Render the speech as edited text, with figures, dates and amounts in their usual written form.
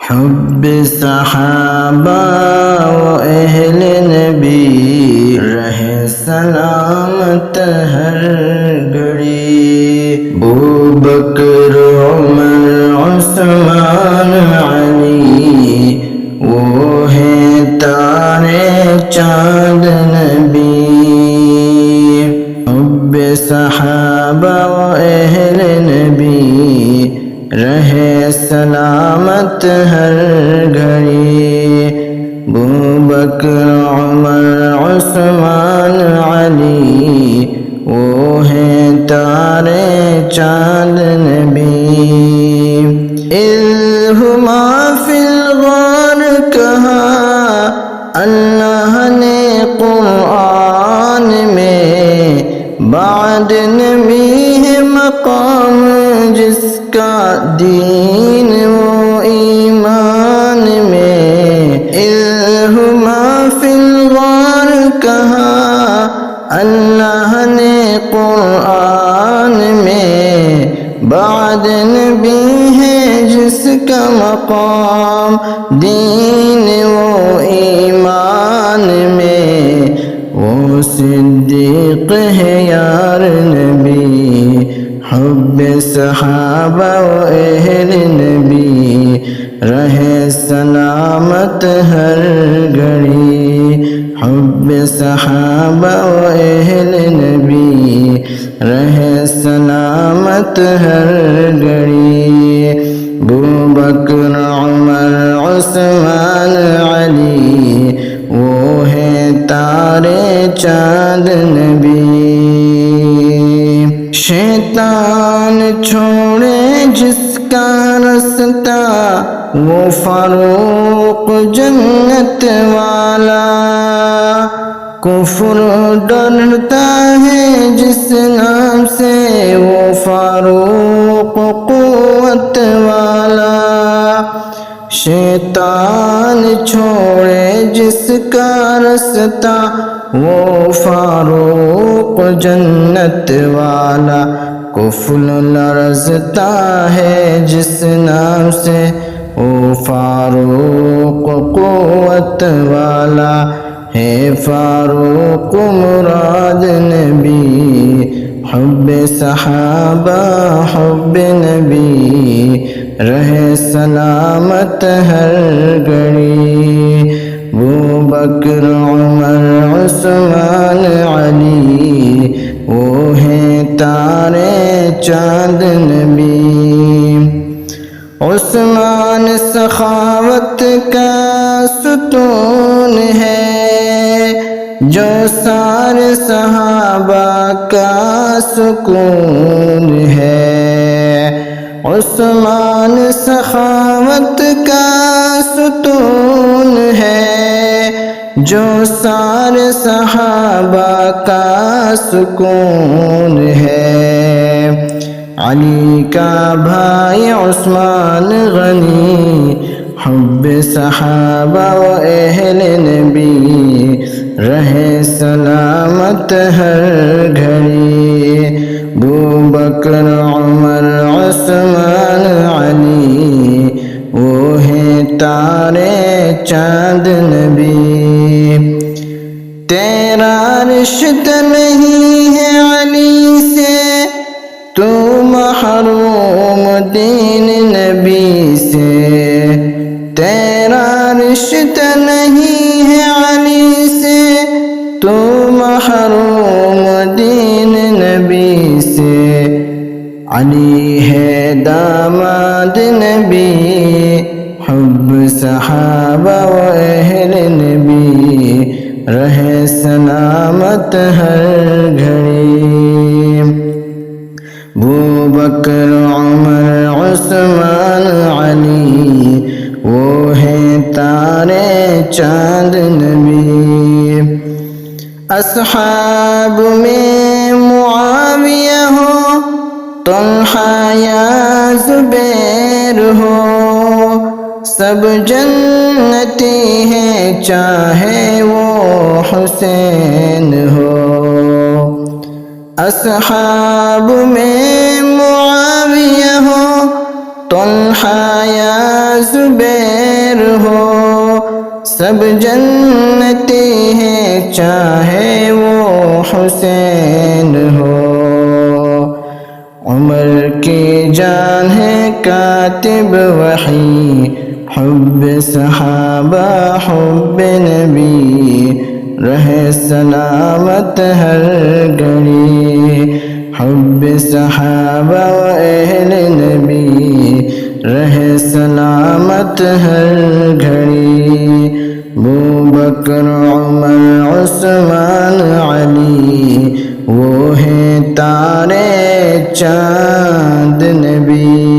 حب صحابہ و اہل نبی رہے سلامت ہر گھڑی، ابوبکر عمر عثمان علی وہ ہیں تارے چاند نبی، حب صحابہ و اہل نبی رہے سلامت ہر گھڑی، ابوبکر عمر عثمان علی وہ ہیں تارے چاند نبی، اذ ہما فی الغار کہا اللہ نے قرآن میں، بعد نبی ہے مقام جس کا دین و ایمان میں، اذ ہما فی الغار کہا اللہ نے قرآن میں، بعد نبی ہے جس کا مقام دین و ایمان میں، وہ صدیق ہے یار نبی، حب صحابہ و اہل نبی رہے سلامت ہر گھڑی، حب صحابہ و اہل نبی رہے سلامت ہر گھڑی، ابوبکر عمر عثمان علی وہ ہیں تارے چاند نبی، شیطان چھوڑے جس کا رستہ وہ فاروق جنت والا، کفر ڈرتا ہے جس نام سے وہ فاروق قوت والا، شیطان چھوڑے جس کا رستہ وہ فاروق جنت والا، کفر لرزتا ہے جس نام سے وہ فاروق قوت والا، ہے فاروق مراد نبی، حب صحابہ حب نبی رہے سلامت ہر گھڑی، ابوبکر عمر عثمان علی وہ ہیں تارے چاند نبی، عثمان سخاوت کا ستون ہے جو سارے صحابہ کا سکون ہے، عثمان سخاوت کا ستون ہے جو سارے صحابہ کا سکون ہے، علی کا بھائی عثمان غنی حب صحابہ و اہل نبی رہے سلامت ہر گھڑی، ابوبکر عمر عثمان علی وہ ہیں تارے چاند نبی، تیرا رشتہ نہیں ہے علی سے تو محروم دین نبی سے، تیرا رشتہ نہیں ہے علی سے تو محروم دین نبی سے، علی ہے داماد نبی، حب صحابہ و اہل نبی رہے سلامت ہر گھڑی، ابوبکر عمر عثمان علی وہ ہیں تارے چاند نبی، اصحاب میں معاویہ ہو طلحہ یا زبیر ہو سب جنتی ہیں چاہے وہ حسین ہو، اصحاب میں معاویہ ہو طلحہ یا زبیر ہو، سب جنتی ہیں چاہے وہ حسین ہو۔ عمر کی جان ہے کاتب وحی، حب صحابہ حب نبی، رہے سلامت ہر گھڑی۔ حب صحابہ و اہل نبی، رہے سلامت ہر گھڑی۔ ابوبکر عمر عثمان علی، وہ ہیں تارے چاند نبی۔